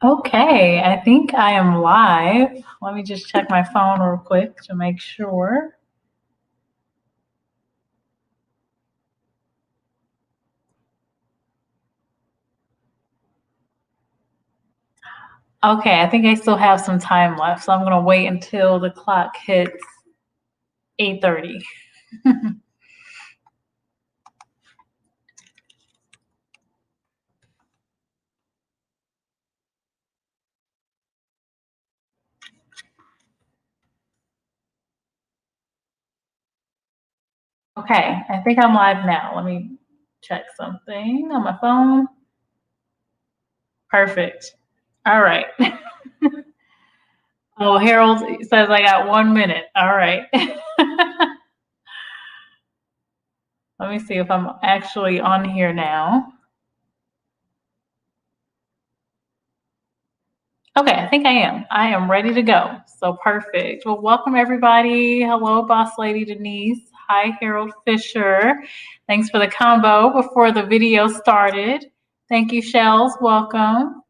Okay, I think I am live. Let me just check my phone real quick to make sure. Okay, I think I still have some time left, so I'm gonna wait until the clock hits 8:30. Okay, I think I'm live now. Let me check something on my phone. Perfect. All right. Oh, Harold says I got 1 minute. All right. Let me see if I'm actually on here now. Okay, I think I am. I am ready to go. So perfect. Well, welcome everybody. Hello, Boss Lady Denise. Hi, Harold Fisher. Thanks for the combo before the video started. Thank you, Shells. Welcome.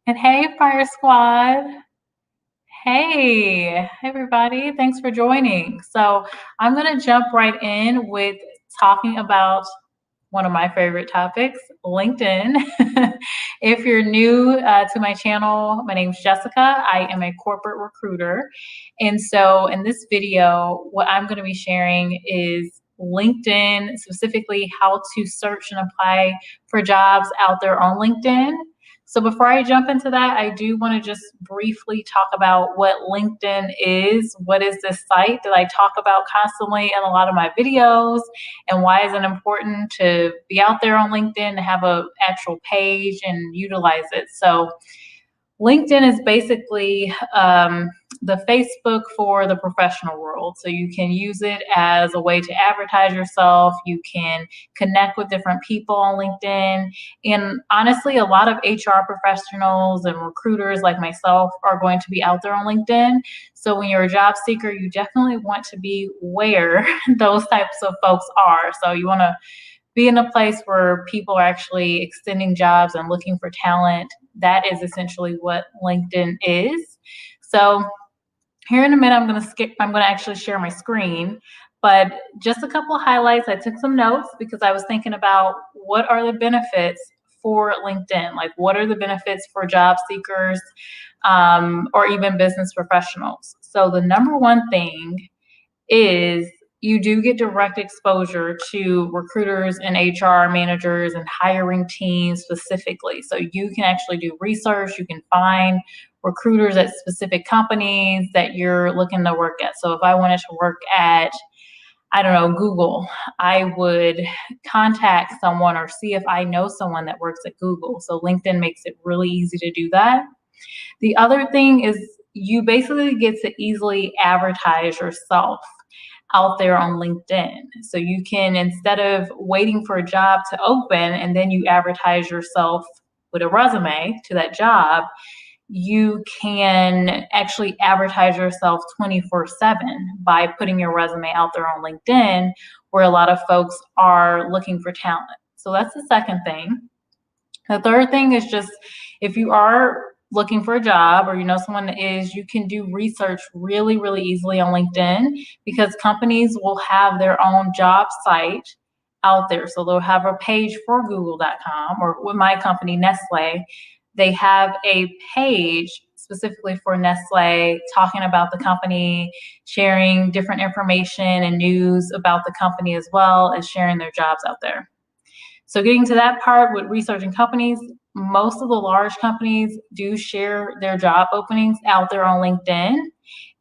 And hey, Fire Squad. Hey, everybody. Thanks for joining. So I'm going to jump right in with talking about one of my favorite topics, LinkedIn. If you're new to my channel, my name's Jessica. I am a corporate recruiter. And so in this video, what I'm going to be sharing is LinkedIn, specifically how to search and apply for jobs out there on LinkedIn. So before I jump into that, I do want to just briefly talk about what LinkedIn is. What is this site that I talk about constantly in a lot of my videos? And why is it important to be out there on LinkedIn, to have an actual page and utilize it? So LinkedIn is basically the Facebook for the professional world. So you can use it as a way to advertise yourself. You can connect with different people on LinkedIn. And honestly, a lot of HR professionals and recruiters like myself are going to be out there on LinkedIn. So when you're a job seeker, you definitely want to be where those types of folks are. So you want to be in a place where people are actually extending jobs and looking for talent. That is essentially what LinkedIn is. So here in a minute, I'm going to actually share my screen, but just a couple of highlights. I took some notes because I was thinking about what are the benefits for LinkedIn? Like, what are the benefits for job seekers or even business professionals? So the number one thing is you do get direct exposure to recruiters and HR managers and hiring teams specifically. So you can actually do research, you can find recruiters at specific companies that you're looking to work at. So if I wanted to work at, I don't know, Google, I would contact someone or see if I know someone that works at Google. So LinkedIn makes it really easy to do that. The other thing is you basically get to easily advertise yourself out there on LinkedIn. So you can, instead of waiting for a job to open and then you advertise yourself with a resume to that job, you can actually advertise yourself 24/7 by putting your resume out there on LinkedIn, where a lot of folks are looking for talent. So that's the second thing. The third thing is just if you are looking for a job or you know someone that is, you can do research really, really easily on LinkedIn because companies will have their own job site out there. So they'll have a page for google.com, or with my company, Nestle, they have a page specifically for Nestle talking about the company, sharing different information and news about the company, as well as sharing their jobs out there. So getting to that part with researching companies, most of the large companies do share their job openings out there on LinkedIn,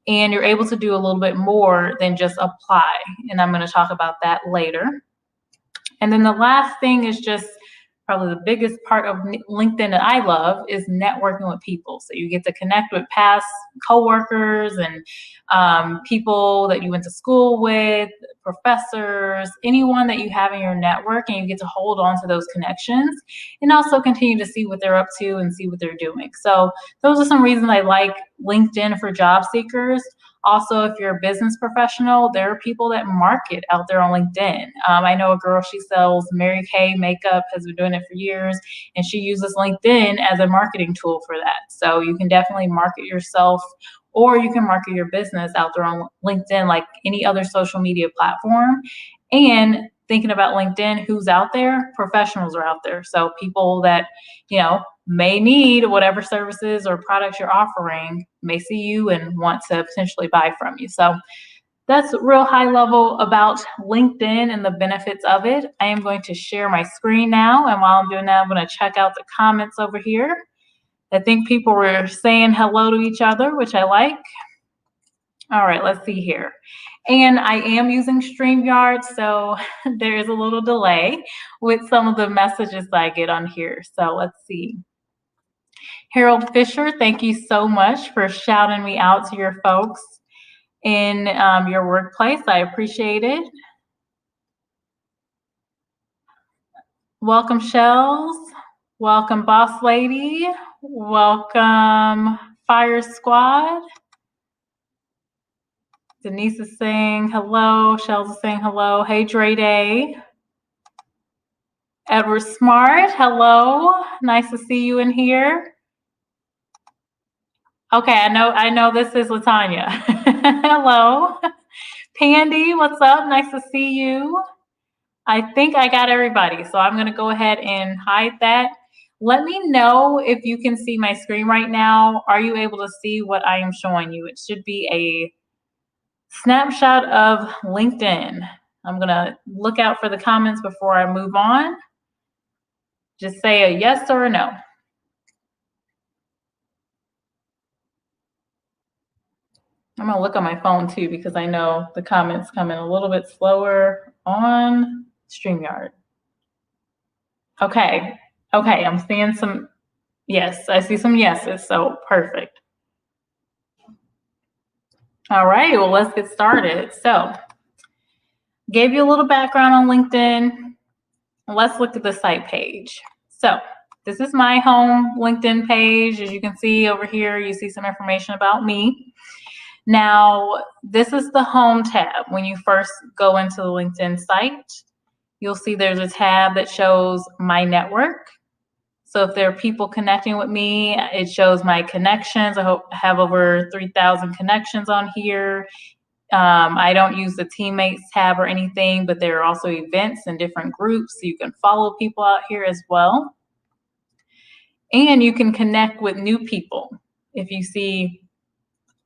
and you're able to do a little bit more than just apply. And I'm going to talk about that later. And then the last thing is just probably the biggest part of LinkedIn that I love is networking with people. So you get to connect with past coworkers and people that you went to school with, professors, anyone that you have in your network, and you get to hold on to those connections and also continue to see what they're up to and see what they're doing. So those are some reasons I like LinkedIn for job seekers. Also, if you're a business professional, there are people that market out there on LinkedIn. I know a girl, she sells Mary Kay makeup, has been doing it for years, and she uses LinkedIn as a marketing tool for that. So you can definitely market yourself, or you can market your business out there on LinkedIn like any other social media platform. And thinking about LinkedIn, who's out there? Professionals are out there. So people that, may need whatever services or products you're offering, may see you and want to potentially buy from you. So that's real high level about LinkedIn and the benefits of it. I am going to share my screen now. And while I'm doing that, I'm going to check out the comments over here. I think people were saying hello to each other, which I like. All right, let's see here. And I am using StreamYard, so there is a little delay with some of the messages that I get on here. So let's see. Harold Fisher, thank you so much for shouting me out to your folks in your workplace. I appreciate it. Welcome, Shells. Welcome, Boss Lady. Welcome, Fire Squad. Denise is saying hello. Shells is saying hello. Hey, Dre Day. Edward Smart, hello. Nice to see you in here. Okay, I know this is Latanya. Hello. Pandy, what's up? Nice to see you. I think I got everybody, so I'm gonna go ahead and hide that. Let me know if you can see my screen right now. Are you able to see what I am showing you? It should be a snapshot of LinkedIn. I'm gonna look out for the comments before I move on. Just say a yes or a no. I'm gonna look on my phone too, because I know the comments come in a little bit slower on StreamYard. Okay, I'm seeing some, yes, I see some yeses, so perfect. All right, well, let's get started. So, gave you a little background on LinkedIn. Let's look at the site page. So, this is my home LinkedIn page. As you can see over here, you see some information about me. Now, this is the home tab. When you first go into the LinkedIn site, you'll see there's a tab that shows my network. So if there are people connecting with me, it shows my connections. I have over 3,000 connections on here. I don't use the teammates tab or anything, but there are also events and different groups, so you can follow people out here as well. And you can connect with new people. If you see,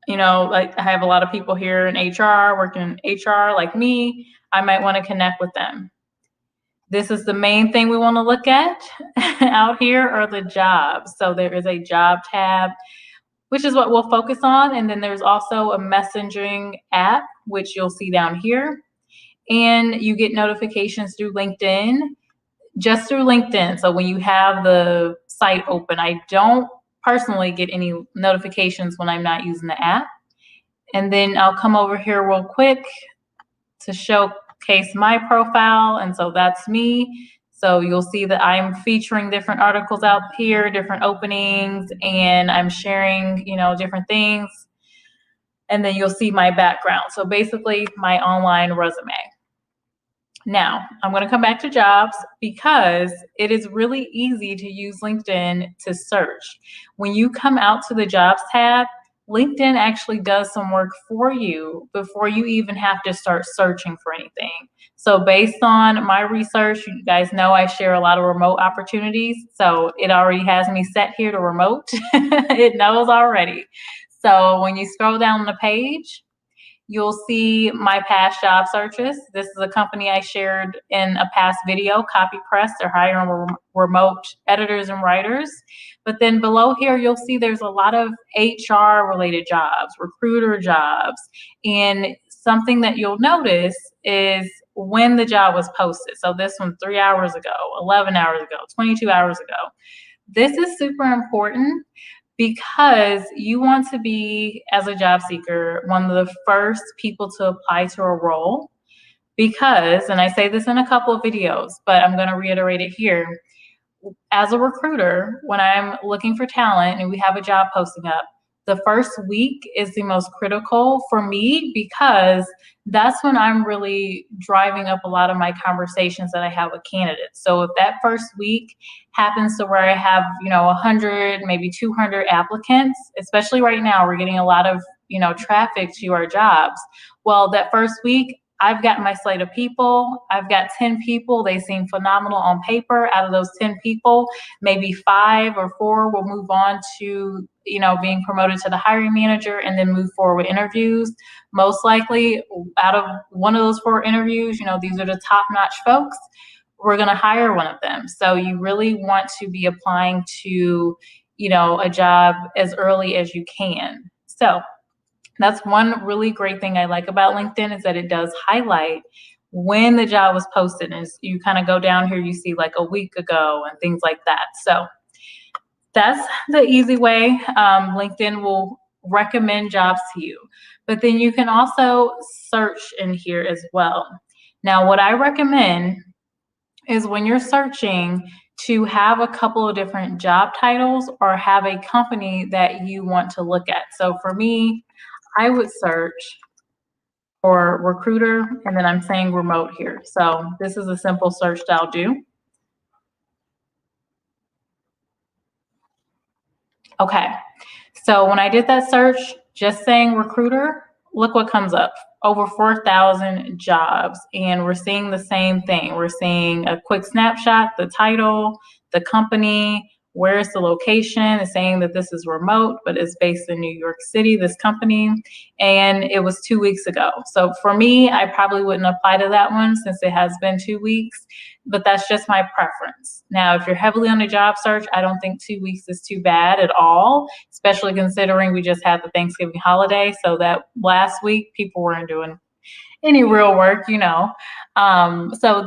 like I have a lot of people here in HR, working in HR like me, I might want to connect with them. This is the main thing we want to look at out here are the jobs. So there is a job tab, which is what we'll focus on. And then there's also a messaging app, which you'll see down here. And you get notifications through LinkedIn, just through LinkedIn. So when you have the site open, I don't personally get any notifications when I'm not using the app. And then I'll come over here real quick to showcase my profile, and so that's me. So you'll see that I'm featuring different articles out here, different openings, and I'm sharing, different things. And then you'll see my background. So basically my online resume. Now, I'm going to come back to jobs because it is really easy to use LinkedIn to search. When you come out to the jobs tab, LinkedIn actually does some work for you before you even have to start searching for anything. So based on my research, you guys know I share a lot of remote opportunities. So it already has me set here to remote. It knows already. So when you scroll down the page, you'll see my past job searches. This is a company I shared in a past video, Copy Press. They're hiring remote editors and writers. But then below here, you'll see there's a lot of HR related jobs, recruiter jobs. And something that you'll notice is when the job was posted. So this one 3 hours ago, 11 hours ago, 22 hours ago. This is super important because you want to be, as a job seeker, one of the first people to apply to a role. Because, and I say this in a couple of videos, but I'm going to reiterate it here. As a recruiter, when I'm looking for talent and we have a job posting up, the first week is the most critical for me because that's when I'm really driving up a lot of my conversations that I have with candidates. So if that first week happens to where I have, 100, maybe 200 applicants, especially right now, we're getting a lot of, traffic to our jobs. Well, that first week, I've got my slate of people. I've got 10 people. They seem phenomenal on paper. Out of those 10 people, maybe 5 or 4 will move on to, being promoted to the hiring manager and then move forward with interviews. Most likely, out of one of those 4 interviews, these are the top-notch folks. We're going to hire one of them. So you really want to be applying to, a job as early as you can. So that's one really great thing I like about LinkedIn is that it does highlight when the job was posted. And you kind of go down here, you see like a week ago and things like that. So that's the easy way. LinkedIn will recommend jobs to you. But then you can also search in here as well. Now, what I recommend is when you're searching to have a couple of different job titles or have a company that you want to look at. So for me, I would search for recruiter, and then I'm saying remote here. So this is a simple search that I'll do. Okay, so when I did that search, just saying recruiter, look what comes up. Over 4,000 jobs, and we're seeing the same thing. We're seeing a quick snapshot, the title, the company, where's the location. It's saying that this is remote, but it's based in New York City, this company, and it was 2 weeks ago. So for me, I probably wouldn't apply to that one since it has been 2 weeks, but that's just my preference. Now, if you're heavily on a job search, I don't think 2 weeks is too bad at all, especially considering we just had the Thanksgiving holiday. So that last week, people weren't doing any real work, so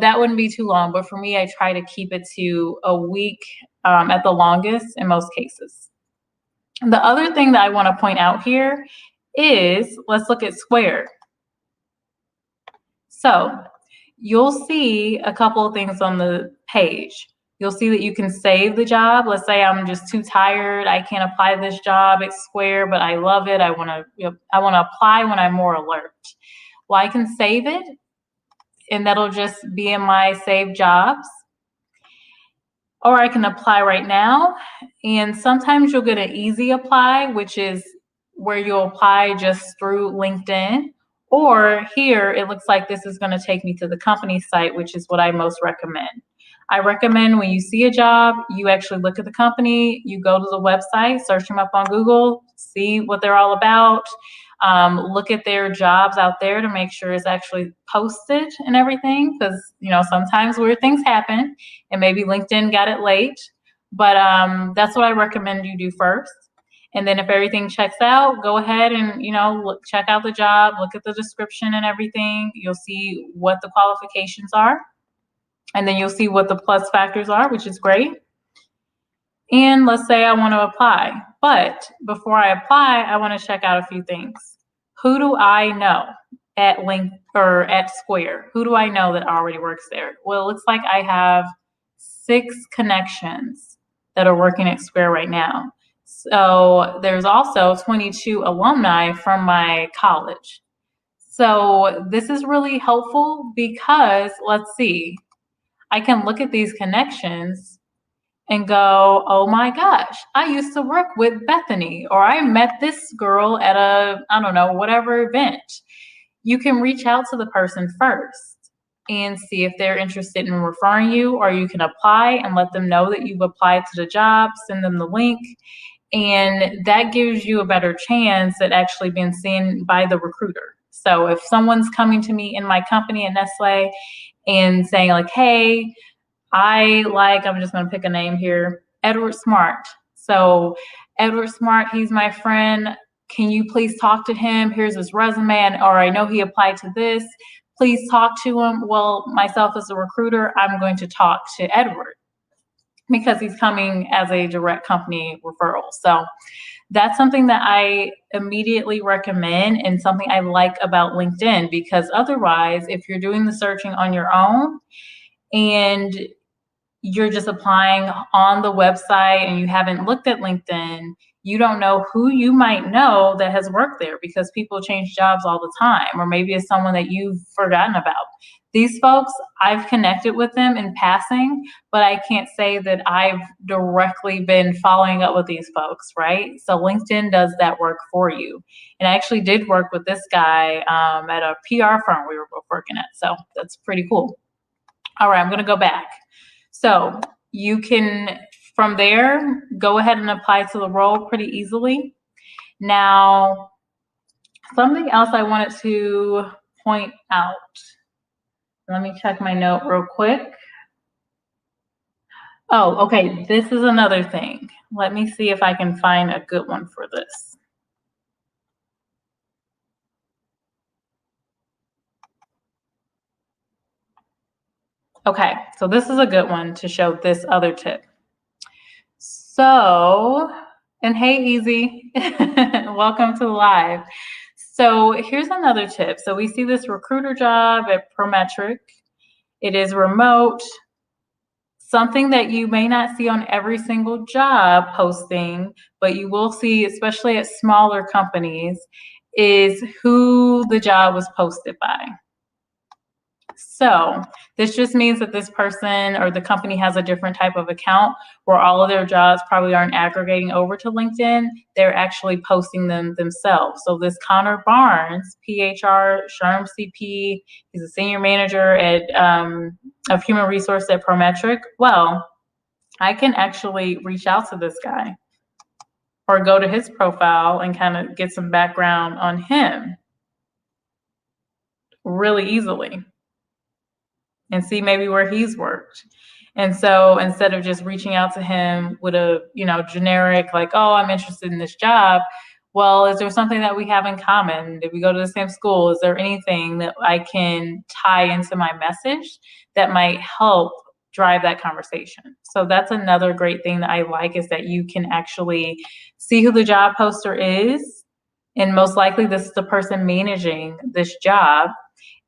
that wouldn't be too long. But for me, I try to keep it to a week at the longest in most cases. The other thing that I want to point out here is, let's look at Square. So you'll see a couple of things on the page. You'll see that you can save the job. Let's say I'm just too tired. I can't apply to this job at Square, but I love it. I want to apply when I'm more alert. Well, I can save it, and that'll just be in my saved jobs. Or I can apply right now, and sometimes you'll get an easy apply, which is where you'll apply just through LinkedIn. Or here, it looks like this is going to take me to the company site, which is what I most recommend. I recommend when you see a job, you actually look at the company, you go to the website, search them up on Google, see what they're all about. Look at their jobs out there to make sure it's actually posted and everything, because sometimes weird things happen and maybe LinkedIn got it late, but that's what I recommend you do first. And then if everything checks out, go ahead and check out the job, look at the description and everything. You'll see what the qualifications are, and then you'll see what the plus factors are, which is great. And let's say I want to apply, but before I apply, I want to check out a few things. Who do I know at at Square? Who do I know that already works there? Well, it looks like I have 6 connections that are working at Square right now. So there's also 22 alumni from my college. So this is really helpful because, let's see, I can look at these connections and go, oh my gosh, I used to work with Bethany, or I met this girl at whatever event. You can reach out to the person first and see if they're interested in referring you, or you can apply and let them know that you've applied to the job, send them the link, and that gives you a better chance at actually being seen by the recruiter. So if someone's coming to me in my company at Nestle and saying like, hey, I'm just going to pick a name here, Edward Smart. So Edward Smart, he's my friend. Can you please talk to him? Here's his resume, or I know he applied to this. Please talk to him. Well, myself as a recruiter, I'm going to talk to Edward because he's coming as a direct company referral. So that's something that I immediately recommend and something I like about LinkedIn, because otherwise, if you're doing the searching on your own and you're just applying on the website and you haven't looked at LinkedIn, you don't know who you might know that has worked there, because people change jobs all the time, or maybe it's someone that you've forgotten about. These folks, I've connected with them in passing, but I can't say that I've directly been following up with these folks, right? So LinkedIn does that work for you. And I actually did work with this guy at a PR firm we were both working at. So that's pretty cool. All right, I'm going to go back. So you can, from there, go ahead and apply to the role pretty easily. Now, something else I wanted to point out. Let me check my note real quick. Oh, okay, this is another thing. Let me see if I can find a good one for this. Okay, so this is a good one to show this other tip. So, and hey, Easy, welcome to the live. So here's another tip. So we see this recruiter job at Prometric. It is remote. Something that you may not see on every single job posting, but you will see, especially at smaller companies, is who the job was posted by. So this just means that this person or the company has a different type of account where all of their jobs probably aren't aggregating over to LinkedIn. They're actually posting them themselves. So this Connor Barnes, PHR, SHRM CP, he's a senior manager at of human resource at Prometric. Well, I can actually reach out to this guy or go to his profile and kind of get some background on him really easily and see maybe where he's worked. And so instead of just reaching out to him with a, generic, like, oh, I'm interested in this job, well, is there something that we have in common? Did we go to the same school? Is there anything that I can tie into my message that might help drive that conversation? So that's another great thing that I like, is that you can actually see who the job poster is. And most likely this is the person managing this job.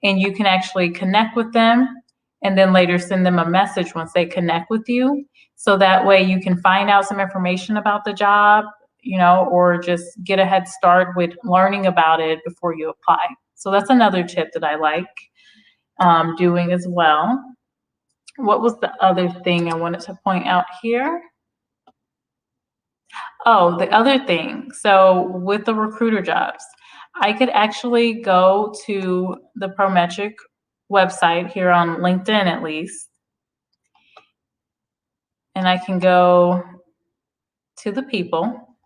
And you can actually connect with them and then later send them a message once they connect with you. So that way you can find out some information about the job, or just get a head start with learning about it before you apply. So that's another tip that I like doing as well. What was the other thing I wanted to point out here? Oh, the other thing. So with the recruiter jobs, I could actually go to the Prometric website here on LinkedIn, at least, and I can go to the people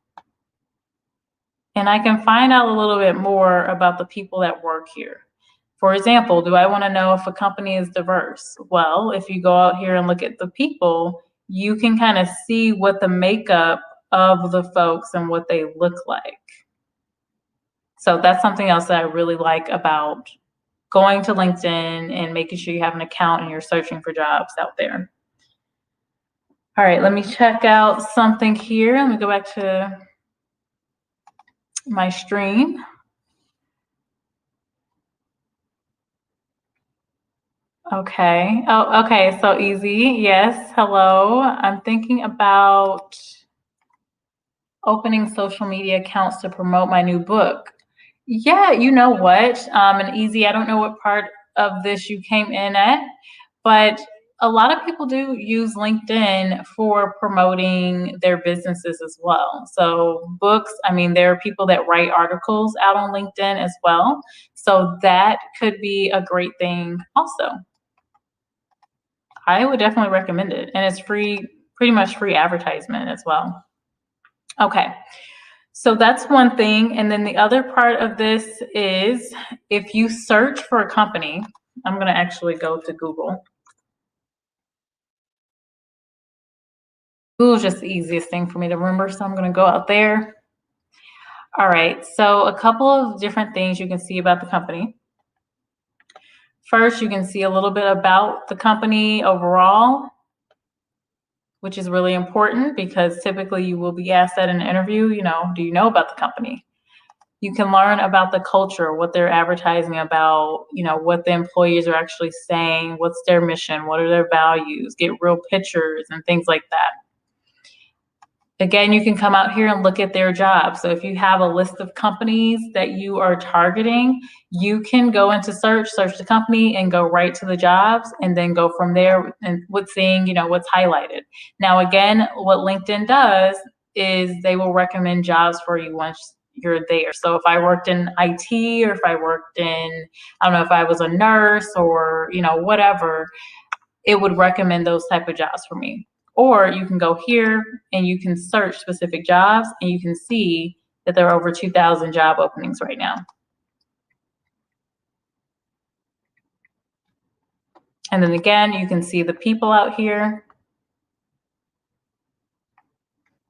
and I can find out a little bit more about the people that work here. For example, do I want to know if a company is diverse? Well, if you go out here and look at the people, you can kind of see what the makeup of the folks and what they look like. So that's something else that I really like about going to LinkedIn and making sure you have an account and you're searching for jobs out there. All right, let me check out something here. Let me go back to my stream. Okay. Oh, okay. So easy. Yes. Hello. I'm thinking about opening social media accounts to promote my new book. Yeah, you know what? And easy, I don't know what part of this you came in at, but a lot of people do use LinkedIn for promoting their businesses as well. So books, there are people that write articles out on LinkedIn as well. So that could be a great thing also. I would definitely recommend it. And it's free, pretty much free advertisement as well. Okay. So that's one thing. And then the other part of this is if you search for a company, I'm going to actually go to Google. Google's just the easiest thing for me to remember. So I'm going to go out there. All right. So a couple of different things you can see about the company. First, you can see a little bit about the company overall, which is really important because typically you will be asked at an interview, do you know about the company? You can learn about the culture, what they're advertising about, what the employees are actually saying, what's their mission, what are their values, get real pictures and things like that. Again, you can come out here and look at their jobs. So if you have a list of companies that you are targeting, you can go into search the company and go right to the jobs and then go from there and with seeing, what's highlighted. Now, again, what LinkedIn does is they will recommend jobs for you once you're there. So if I worked in IT, or if I worked in, I don't know, if I was a nurse or, whatever, it would recommend those type of jobs for me. Or you can go here and you can search specific jobs and you can see that there are over 2,000 job openings right now. And then again, you can see the people out here.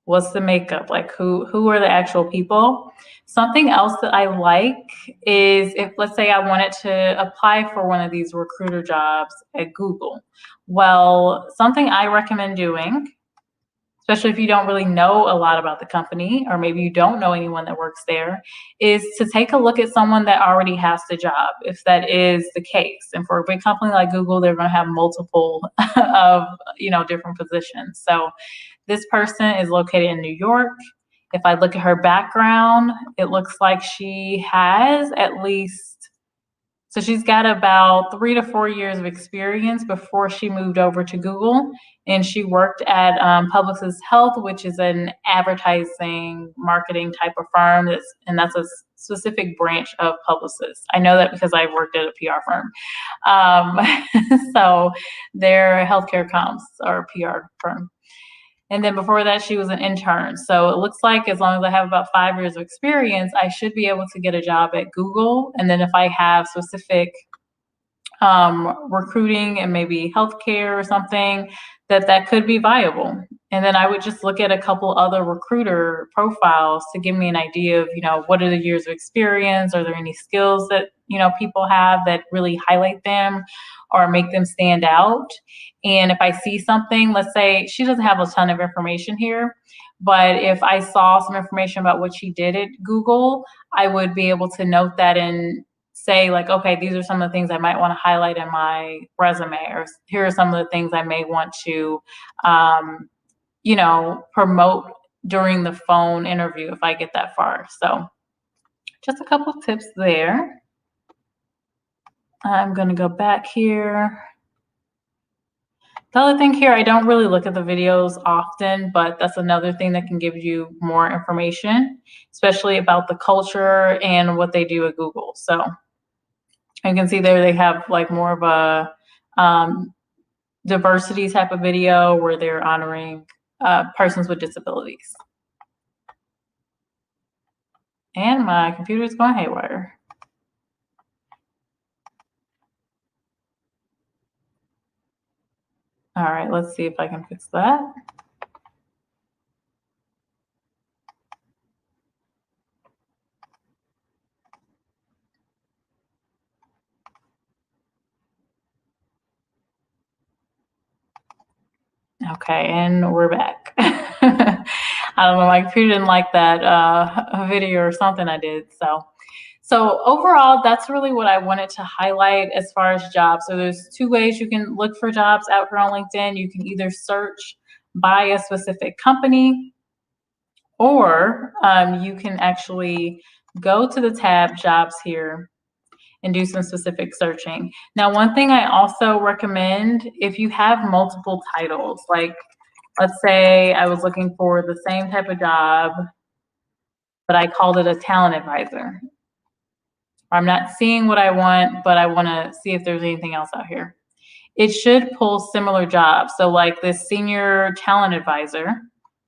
What's the makeup? Like who are the actual people? Something else that I like is if, let's say I wanted to apply for one of these recruiter jobs at Google. Well, something I recommend doing, especially if you don't really know a lot about the company, or maybe you don't know anyone that works there, is to take a look at someone that already has the job, if that is the case. And for a big company like Google, they're going to have multiple of, different positions. So this person is located in New York. If I look at her background, it looks like she has at least, so she's got about 3 to 4 years of experience before she moved over to Google. And she worked at Publicis Health, which is an advertising marketing type of firm. That's a specific branch of Publicis. I know that because I worked at a PR firm. So they're healthcare comms or PR firm. And then before that, she was an intern. So it looks like as long as I have about 5 years of experience, I should be able to get a job at Google. And then if I have specific recruiting and maybe healthcare or something, that could be viable. And then I would just look at a couple other recruiter profiles to give me an idea of, what are the years of experience? Are there any skills that, people have that really highlight them or make them stand out? And if I see something, let's say she doesn't have a ton of information here, but if I saw some information about what she did at Google, I would be able to note that and say like, okay, these are some of the things I might want to highlight in my resume, or here are some of the things I may want to, promote during the phone interview if I get that far. So just a couple of tips there. I'm going to go back here. The other thing here, I don't really look at the videos often, but that's another thing that can give you more information, especially about the culture and what they do at Google. So you can see there they have like more of a diversity type of video where they're honoring persons with disabilities. And my computer is going haywire. All right, let's see if I can fix that. Okay, and we're back. I don't know, my computer didn't like that video or something I did. So overall, that's really what I wanted to highlight as far as jobs. So there's 2 ways you can look for jobs out here on LinkedIn. You can either search by a specific company, or you can actually go to the tab jobs here and do some specific searching. Now, one thing I also recommend, if you have multiple titles, like let's say I was looking for the same type of job, but I called it a talent advisor. I'm not seeing what I want, but I want to see if there's anything else out here. It should pull similar jobs. So like this senior talent advisor,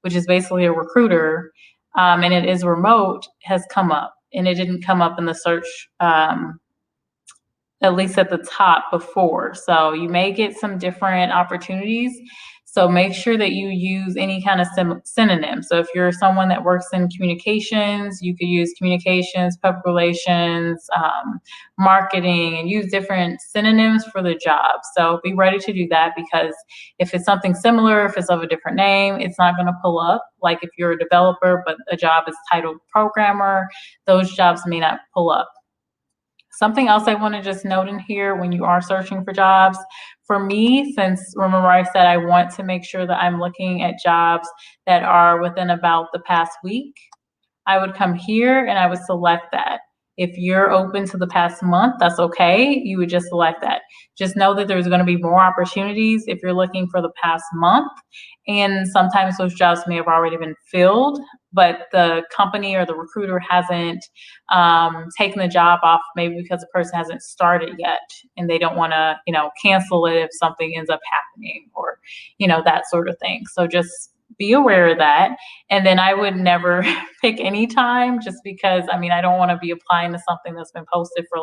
which is basically a recruiter, and it is remote, has come up. And it didn't come up in the search, at least at the top before. So you may get some different opportunities. So make sure that you use any kind of synonym. So if you're someone that works in communications, you could use communications, public relations, marketing, and use different synonyms for the job. So be ready to do that, because if it's something similar, if it's of a different name, it's not going to pull up. Like if you're a developer, but a job is titled programmer, those jobs may not pull up. Something else I want to just note in here when you are searching for jobs, for me, since remember I said I want to make sure that I'm looking at jobs that are within about the past week, I would come here and I would select that. If you're open to the past month, that's okay. You would just select that. Just know that there's going to be more opportunities if you're looking for the past month. And sometimes those jobs may have already been filled, but the company or the recruiter hasn't taken the job off, maybe because the person hasn't started yet and they don't want to, cancel it if something ends up happening or, that sort of thing. So just be aware of that. And then I would never pick any time just because, I don't want to be applying to something that's been posted for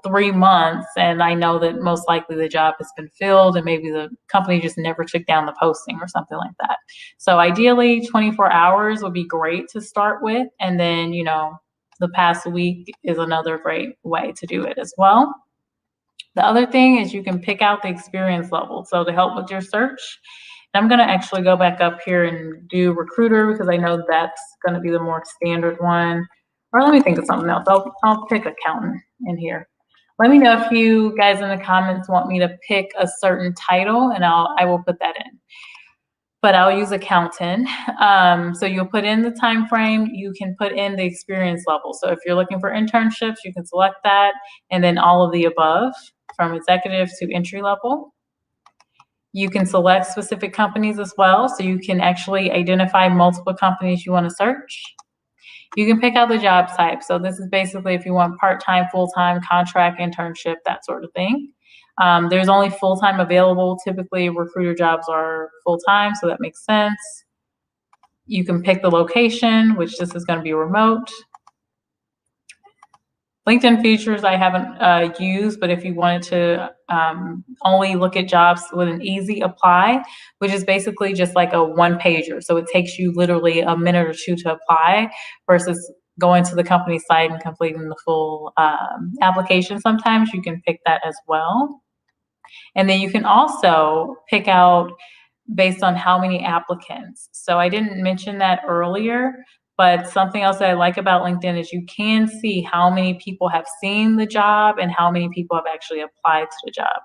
3 months. And I know that most likely the job has been filled and maybe the company just never took down the posting or something like that. So ideally 24 hours would be great to start with. And then, the past week is another great way to do it as well. The other thing is you can pick out the experience level. So to help with your search, I'm going to actually go back up here and do recruiter because I know that's going to be the more standard one. Or let me think of something else. I'll pick accountant in here. Let me know if you guys in the comments want me to pick a certain title, and I will put that in. But I'll use accountant. So you'll put in the time frame. You can put in the experience level. So if you're looking for internships, you can select that, and then all of the above from executive to entry level. You can select specific companies as well, so you can actually identify multiple companies you want to search. You can pick out the job type. So this is basically if you want part-time, full-time, contract, internship, that sort of thing. There's only full-time available. Typically, recruiter jobs are full-time, so that makes sense. You can pick the location, which this is going to be remote. LinkedIn features I haven't used, but if you wanted to only look at jobs with an easy apply, which is basically just like a one pager. So it takes you literally a minute or two to apply versus going to the company site and completing the full application. Sometimes you can pick that as well. And then you can also pick out based on how many applicants. So I didn't mention that earlier, but something else that I like about LinkedIn is you can see how many people have seen the job and how many people have actually applied to the job.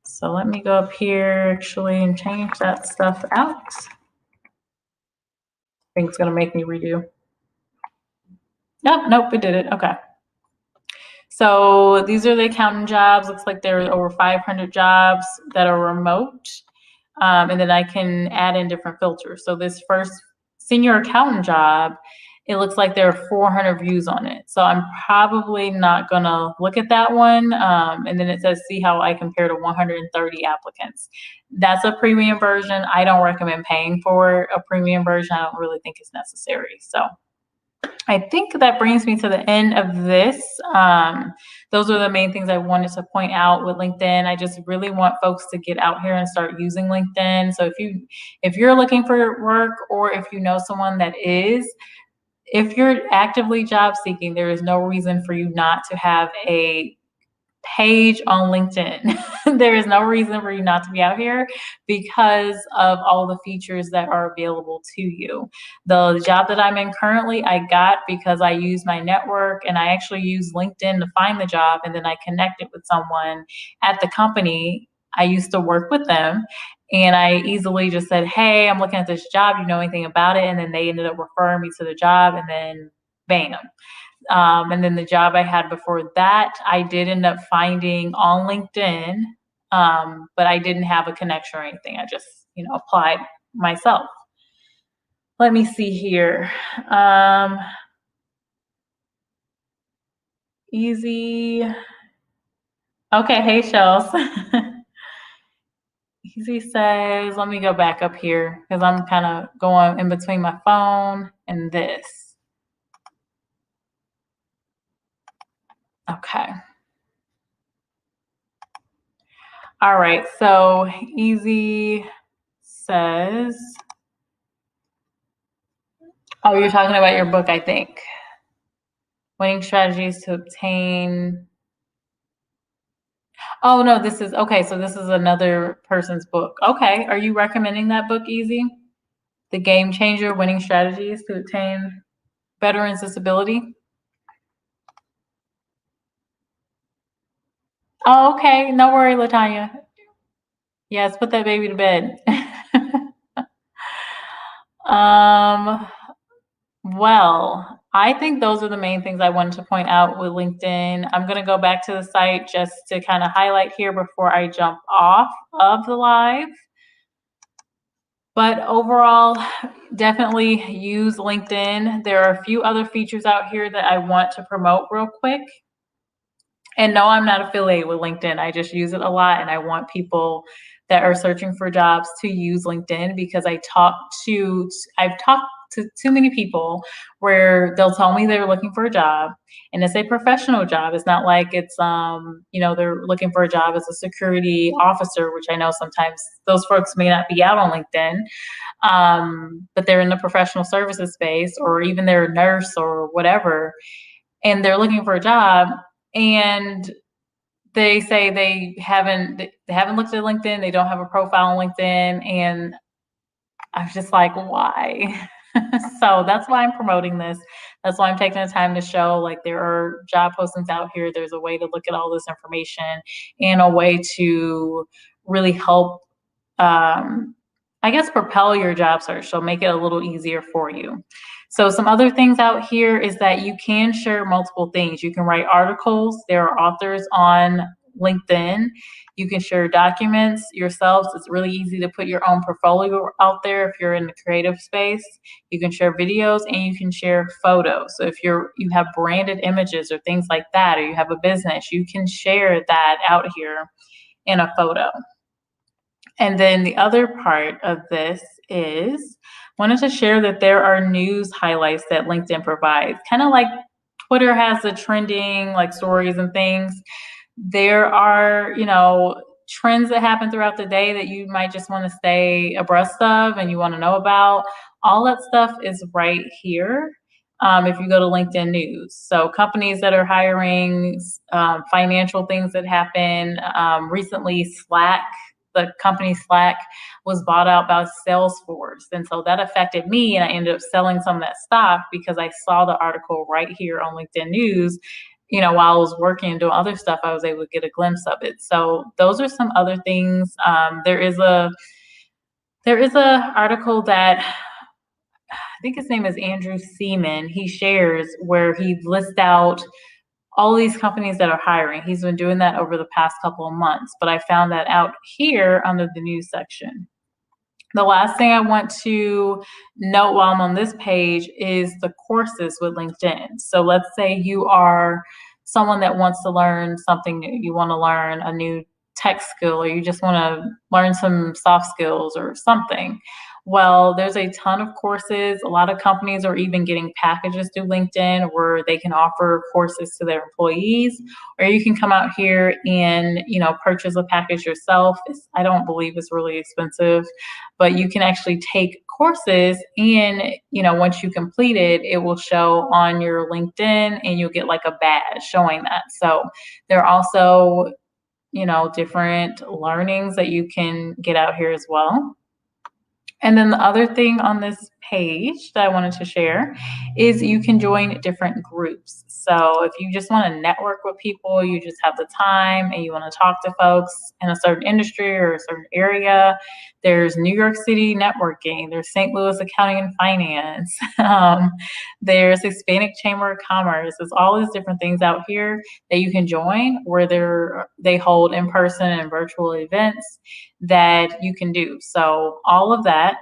So let me go up here actually and change that stuff out. I think it's going to make me redo. Nope, it did it. Okay. So these are the accountant jobs. Looks like there are over 500 jobs that are remote. And then I can add in different filters. So this first senior accountant job, it looks like there are 400 views on it. So I'm probably not gonna look at that one. And then it says, see how I compare to 130 applicants. That's a premium version. I don't recommend paying for a premium version. I don't really think it's necessary. So I think that brings me to the end of this. Those are the main things I wanted to point out with LinkedIn. I just really want folks to get out here and start using LinkedIn. So if you're looking for work, or if you know someone that is, if you're actively job seeking, there is no reason for you not to have a page on LinkedIn. There is no reason for you not to be out here because of all the features that are available to you. The job that I'm in currently, I got because I use my network and I actually use LinkedIn to find the job, and then I connected with someone at the company. I used to work with them, and I easily just said, hey, I'm looking at this job. You know anything about it? And then they ended up referring me to the job, and then bam. And then the job I had before that, I did end up finding on LinkedIn, but I didn't have a connection or anything. I just, applied myself. Let me see here. Easy. Okay, hey, Shells. Easy says, let me go back up here because I'm kind of going in between my phone and this. Okay. All right, so Easy says, oh, you're talking about your book, I think. Winning strategies to obtain. Oh, no, this is, okay, so this is another person's book. Okay, are you recommending that book, Easy? The Game Changer Winning Strategies to Obtain Veterans Disability. Oh, okay. No worry, Latanya. Yes, put that baby to bed. um, well, I think those are the main things I wanted to point out with LinkedIn. I'm going to go back to the site just to kind of highlight here before I jump off of the live. But overall, definitely use LinkedIn. There are a few other features out here that I want to promote real quick. And no, I'm not affiliated with LinkedIn. I just use it a lot, and I want people that are searching for jobs to use LinkedIn because I've talked to too many people where they'll tell me they're looking for a job, and it's a professional job. It's not like it's they're looking for a job as a security officer, which I know sometimes those folks may not be out on LinkedIn, but they're in the professional services space, or even they're a nurse or whatever, and they're looking for a job, and they say they haven't looked at LinkedIn, they don't have a profile on LinkedIn, and I'm just like, why? So that's why I'm promoting this. That's why I'm taking the time to show, like, there are job postings out here. There's a way to look at all this information and a way to really help, I guess, propel your job search. So make it a little easier for you. So some other things out here is that you can share multiple things. You can write articles. There are authors on LinkedIn. You can share documents yourselves. It's really easy to put your own portfolio out there if you're in the creative space. You can share videos and you can share photos. So if you have branded images or things like that, or you have a business, you can share that out here in a photo. And then the other part of this is, wanted to share that there are news highlights that LinkedIn provides, kind of like Twitter has the trending, like, stories and things. There are, trends that happen throughout the day that you might just want to stay abreast of and you want to know about. All that stuff is right here. If you go to LinkedIn News. So companies that are hiring, financial things that happen. Recently, the company Slack was bought out by Salesforce. And so that affected me, and I ended up selling some of that stock because I saw the article right here on LinkedIn News. While I was working and doing other stuff, I was able to get a glimpse of it. So those are some other things. There is a article that I think his name is Andrew Seaman. He shares where he lists out all these companies that are hiring. He's been doing that over the past couple of months, but I found that out here under the news section. The last thing I want to note while I'm on this page is the courses with LinkedIn. So let's say you are someone that wants to learn something new. You want to learn a new tech skill, or you just want to learn some soft skills or something. Well, there's a ton of courses. A lot of companies are even getting packages through LinkedIn where they can offer courses to their employees, or you can come out here and, purchase a package yourself. I don't believe it's really expensive, but you can actually take courses, and, once you complete it, it will show on your LinkedIn and you'll get like a badge showing that. So there are also, different learnings that you can get out here as well. And then the other thing on this page that I wanted to share is you can join different groups. So if you just want to network with people, you just have the time and you want to talk to folks in a certain industry or a certain area, there's New York City networking, there's St. Louis accounting and finance, there's Hispanic Chamber of Commerce. There's all these different things out here that you can join where they hold in-person and virtual events that you can do. So all of that.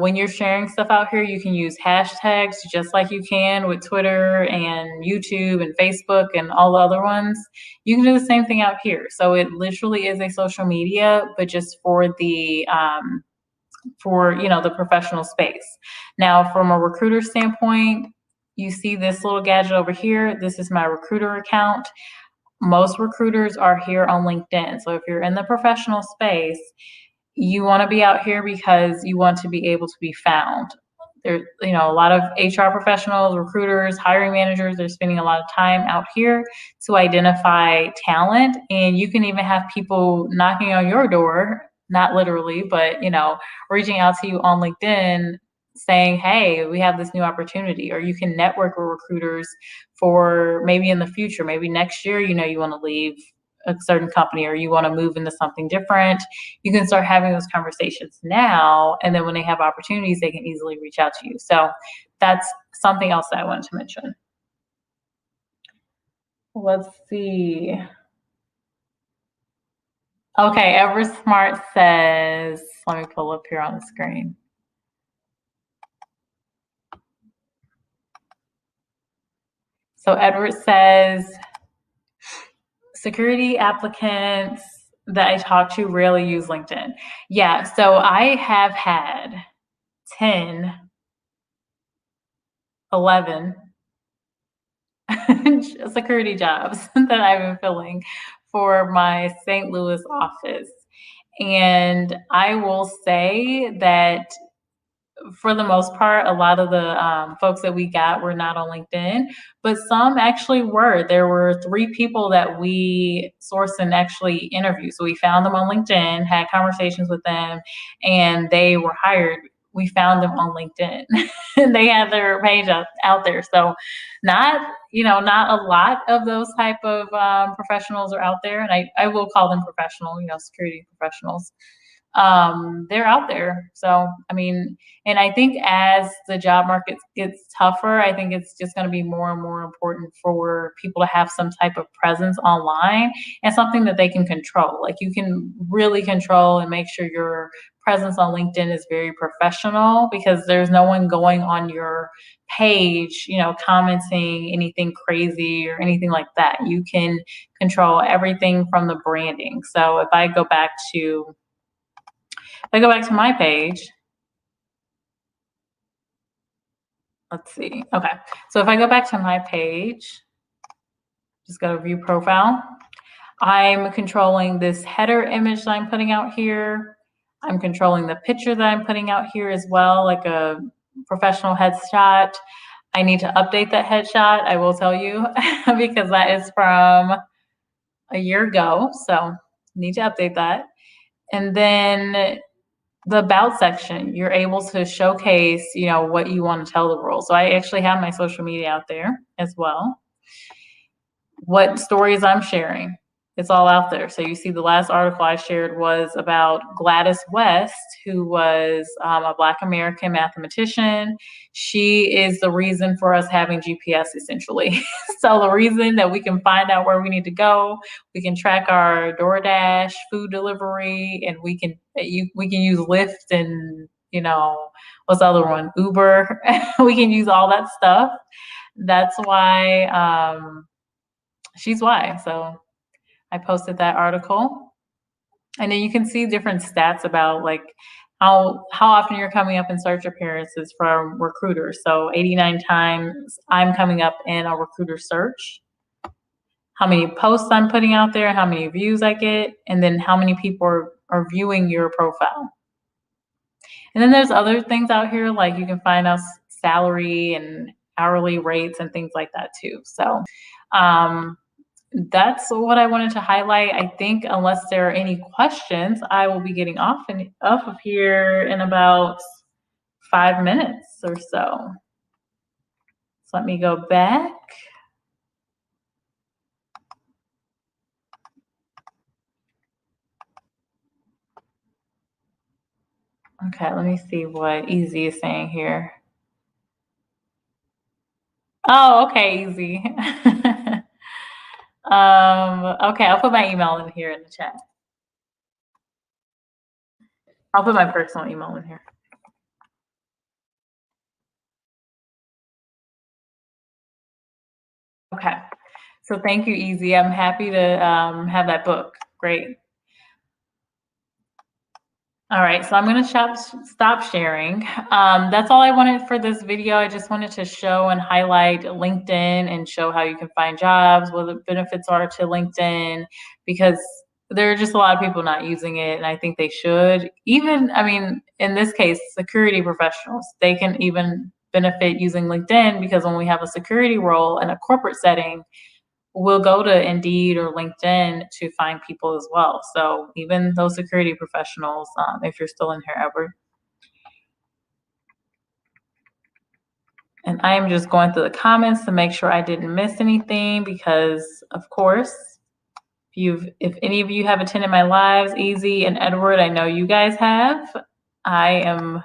When you're sharing stuff out here, you can use hashtags just like you can with Twitter and YouTube and Facebook and all the other ones. You can do the same thing out here. So it literally is a social media, but just for the the professional space. Now, from a recruiter standpoint, you see this little gadget over here. This is my recruiter account. Most recruiters are here on LinkedIn. So if you're in the professional space, you want to be out here because you want to be able to be found. There, a lot of HR professionals, recruiters, hiring managers, they're spending a lot of time out here to identify talent. And you can even have people knocking on your door not literally, but reaching out to you on LinkedIn saying, hey, we have this new opportunity, or you can network with recruiters for maybe in the future, maybe next year, you want to leave a certain company or you want to move into something different. You can start having those conversations now, and then when they have opportunities, they can easily reach out to you. So that's something else that I wanted to mention. Let's see. Okay, EverSmart says, let me pull up here on the screen. So Edward says, security applicants that I talk to rarely use LinkedIn. Yeah, so I have had 10, 11 security jobs that I've been filling for my St. Louis office. And I will say that for the most part, a lot of the folks that we got were not on LinkedIn, but some actually were. There were 3 people that we sourced and actually interviewed. So we found them on LinkedIn, had conversations with them, and they were hired. We found them on LinkedIn and they had their page out there. So not a lot of those type of professionals are out there. And I will call them professional, security professionals. They're out there. So, I mean, and I think as the job market gets tougher, I think it's just going to be more and more important for people to have some type of presence online and something that they can control. Like you can really control and make sure your presence on LinkedIn is very professional, because there's no one going on your page, commenting anything crazy or anything like that. You can control everything from the branding. So if I go back to my page, let's see. Okay, so if I go back to my page, just go to view profile. I'm controlling this header image that I'm putting out here. I'm controlling the picture that I'm putting out here as well, like a professional headshot. I need to update that headshot, I will tell you, because that is from a year ago. So need to update that. And then the about section, you're able to showcase, what you want to tell the world. So I actually have my social media out there as well. What stories I'm sharing, it's all out there. So you see the last article I shared was about Gladys West, who was a Black American mathematician. She is the reason for us having GPS, essentially. So the reason that we can find out where we need to go, we can track our DoorDash food delivery, and we can use Lyft and what's the other one, Uber. We can use all that stuff. That's why she's why. So I posted that article, and then you can see different stats about like how often you're coming up in search appearances from recruiters. So 89 times I'm coming up in a recruiter search, how many posts I'm putting out there, how many views I get, and then how many people are viewing your profile. And then there's other things out here, like you can find out salary and hourly rates and things like that too. So that's what I wanted to highlight. I think unless there are any questions, I will be getting off of here in about 5 minutes or so. So let me go back. Okay, let me see what Easy is saying here. Oh, okay, Easy. Okay, I'll put my email in here in the chat. I'll put my personal email in here. Okay, so thank you, Easy. I'm happy to have that book. Great. All right, so I'm going to stop sharing. That's all I wanted for this video. I just wanted to show and highlight LinkedIn and show how you can find jobs, what the benefits are to LinkedIn, because there are just a lot of people not using it, and I think they should. Even, I mean, in this case, security professionals, they can even benefit using LinkedIn, because when we have a security role in a corporate setting, will go to Indeed or LinkedIn to find people as well. So even those security professionals, if you're still in here, Edward. And I am just going through the comments to make sure I didn't miss anything because, of course, if any of you have attended my lives, Easy and Edward, I know you guys have. I am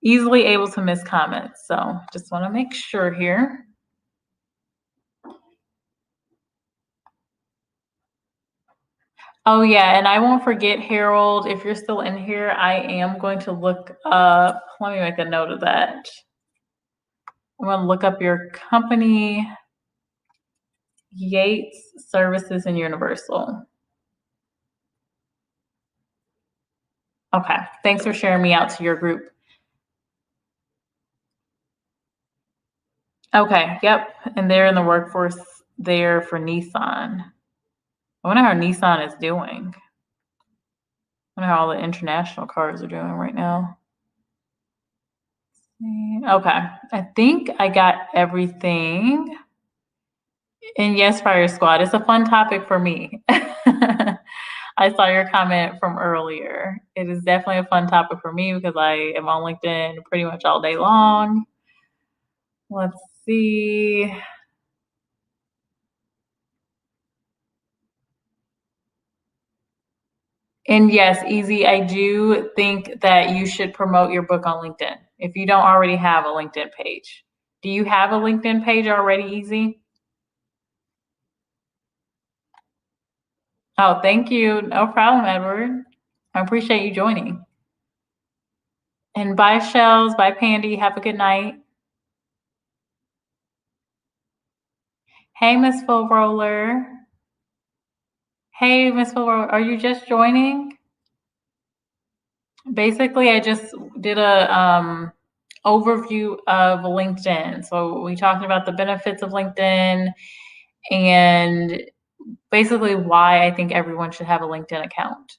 easily able to miss comments, so just want to make sure here. Oh yeah, and I won't forget, Harold, if you're still in here, I am going to look up, let me make a note of that. I'm going to look up your company, Yates Services and Universal. Okay, thanks for sharing me out to your group. Okay, yep, and they're in the workforce there for Nissan. I wonder how Nissan is doing. I wonder how all the international cars are doing right now. Okay, I think I got everything. And yes, Fire Squad, it's a fun topic for me. I saw your comment from earlier. It is definitely a fun topic for me because I am on LinkedIn pretty much all day long. Let's see. And yes, Easy, I do think that you should promote your book on LinkedIn if you don't already have a LinkedIn page. Do you have a LinkedIn page already, Easy? Oh, thank you. No problem, Edward. I appreciate you joining. And bye, Shells. Bye, Pandy. Have a good night. Hey, Miss Full Roller. Hey, Miss Full Roller. Are you just joining? Basically, I just did a overview of LinkedIn. So we talked about the benefits of LinkedIn and basically why I think everyone should have a LinkedIn account.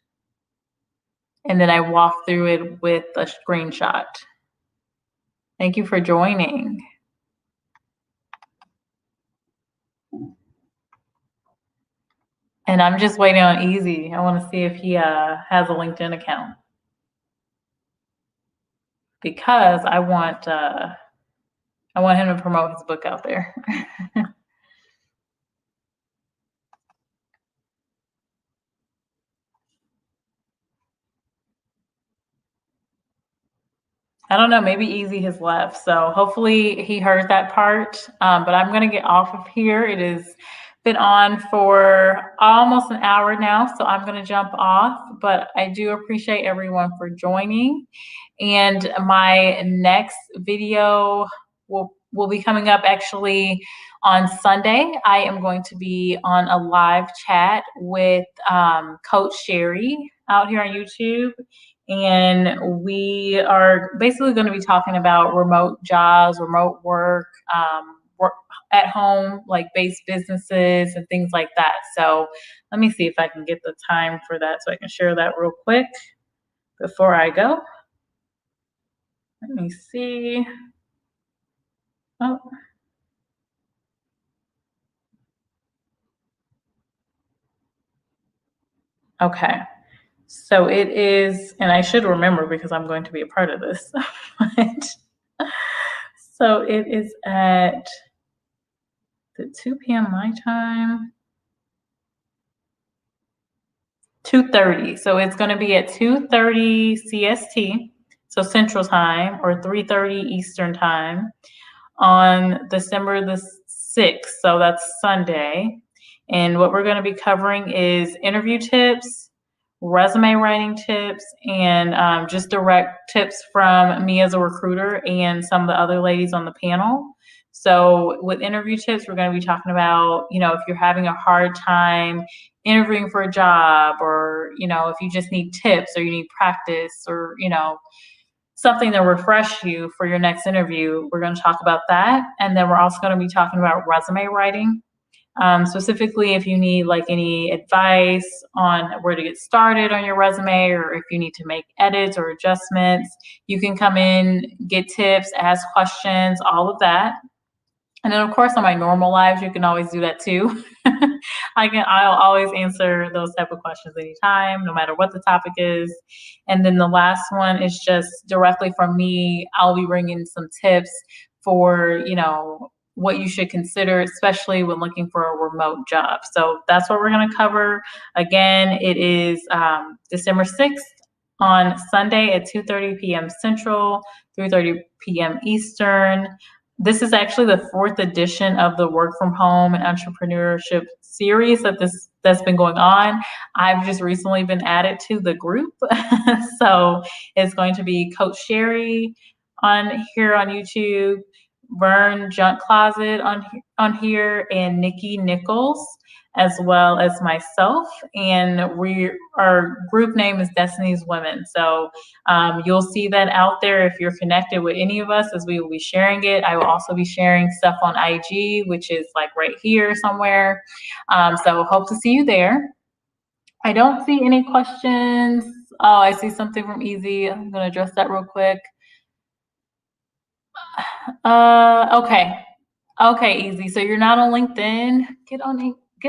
And then I walked through it with a screenshot. Thank you for joining. And I'm just waiting on Easy. I want to see if he has a LinkedIn account because I want him to promote his book out there. I don't know, maybe Easy has left. So hopefully he heard that part. But I'm going to get off of here. It has been on for almost an hour now, so I'm going to jump off. But I do appreciate everyone for joining. And my next video will be coming up actually on Sunday. I am going to be on a live chat with Coach Sherry out here on YouTube. And we are basically going to be talking about remote jobs, remote work, work at home, like based businesses and things like that. So let me see if I can get the time for that so I can share that real quick before I go. Let me see. Oh. Okay. So it is, and I should remember because I'm going to be a part of this. So it is at the 2 p.m. my time. 2:30. So it's going to be at 2:30 CST, so Central Time, or 3:30 Eastern Time on December the 6th. So that's Sunday. And what we're going to be covering is interview tips, resume writing tips, and just direct tips from me as a recruiter and some of the other ladies on the panel. So with interview tips, we're going to be talking about, if you're having a hard time interviewing for a job, or, if you just need tips or you need practice, or, something to refresh you for your next interview, we're going to talk about that. And then we're also going to be talking about resume writing. Specifically, if you need any advice on where to get started on your resume, or if you need to make edits or adjustments, you can come in, get tips, ask questions, all of that. And then of course on my normal lives, you can always do that too. I'll always answer those type of questions anytime, no matter what the topic is. And then the last one is just directly from me. I'll be bringing some tips for, what you should consider, especially when looking for a remote job. So that's what we're going to cover. Again, it is December 6th on Sunday at 2:30 p.m. Central, 3:30 p.m. Eastern. This is actually the 4th edition of the Work from Home and Entrepreneurship series that's been going on. I've just recently been added to the group. So it's going to be Coach Sherry on here on YouTube, Vern Junk Closet on here, and Nikki Nichols, as well as myself. And our group name is Destiny's Women. So you'll see that out there if you're connected with any of us, as we will be sharing it. I will also be sharing stuff on IG, which is like right here somewhere. So hope to see you there. I don't see any questions. Oh, I see something from Easy. I'm going to address that real quick. Okay. Okay, Easy. So you're not on LinkedIn? Get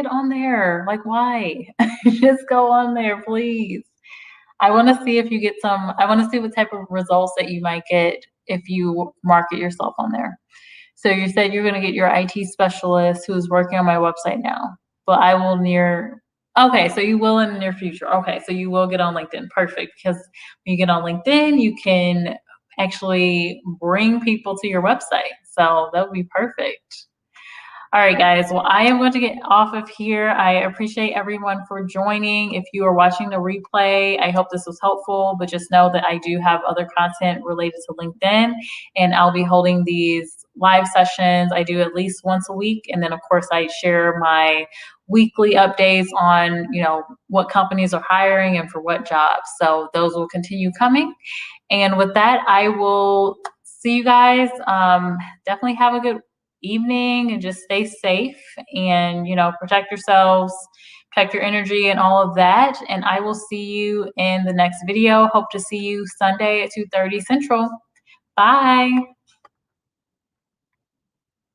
on there. Like, why? Just go on there, please. I want to see if you get I want to see what type of results that you might get if you market yourself on there. So you said you're going to get your IT specialist who's working on my website now, but I will okay, so you will in the near future. Okay, so you will get on LinkedIn. Perfect. Because when you get on LinkedIn, you can actually bring people to your website. So that would be perfect. All right, guys. Well, I am going to get off of here. I appreciate everyone for joining. If you are watching the replay, I hope this was helpful, but just know that I do have other content related to LinkedIn, and I'll be holding these live sessions. I do at least once a week. And then of course I share my weekly updates on, what companies are hiring and for what jobs. So those will continue coming. And with that, I will see you guys. Definitely have a good evening and just stay safe and, protect yourselves, protect your energy and all of that. And I will see you in the next video. Hope to see you Sunday at 2:30 Central. Bye.